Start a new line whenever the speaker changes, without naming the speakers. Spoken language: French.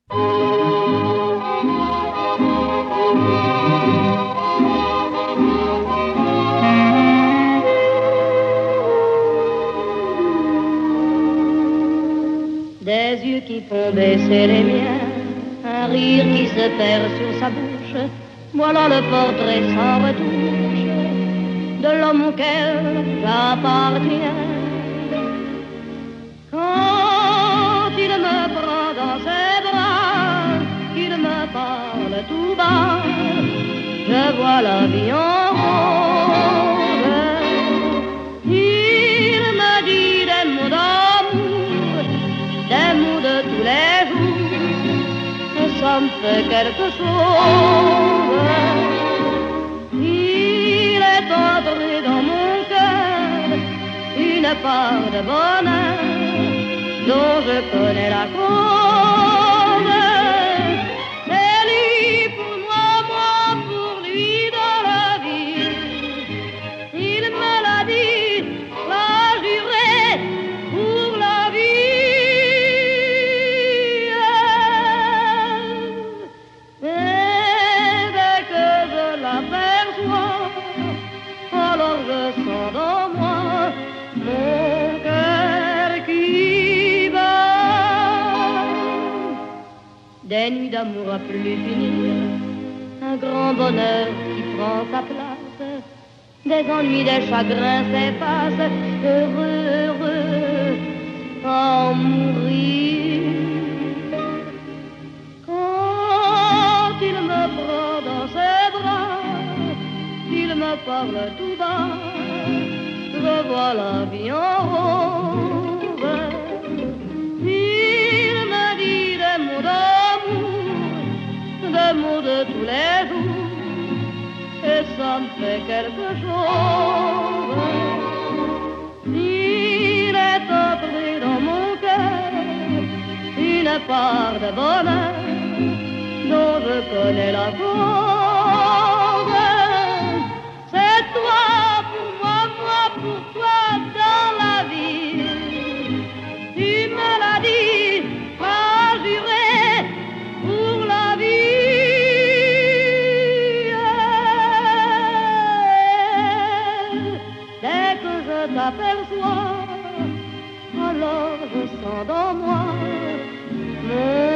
Des yeux qui font baisser les miens, un rire qui se perd sur sa bouche, voilà le portrait sans retouche de l'homme auquel j'appartiens. Quand il me prend dans ses bras, qu'il me parle tout bas, je vois la vie en rose. Il me dit des mots d'amour, des mots de tous les jours, et ça me fait quelque chose. Il est entré dans mon cœur une part de bonheur dont je connais la cause. C'est lui pour moi, moi pour lui dans la vie. Il me l'a dit, l'a juré pour la vie. Et dès que je l'aperçois, alors je sens dans moi mon cœur qui bat. Des nuits d'amour à plus finir, un grand bonheur qui prend sa place, des ennuis, des chagrins s'effacent, heureux, heureux, à en mourir. Quand il me prend dans ses bras, qu'il me parle tout bas, je vois la vie en rose. Il me dit des mots d'amour, des mots de tous les jours, et ça me fait quelque chose. Il est entré dans mon cœur une part de bonheur dont je connais la cause. C'est toi pour moi, moi pour toi dans la vie. Tu me l'as dit, m'as juré pour la vie. Dès que je t'aperçois, alors je sens dans moi mon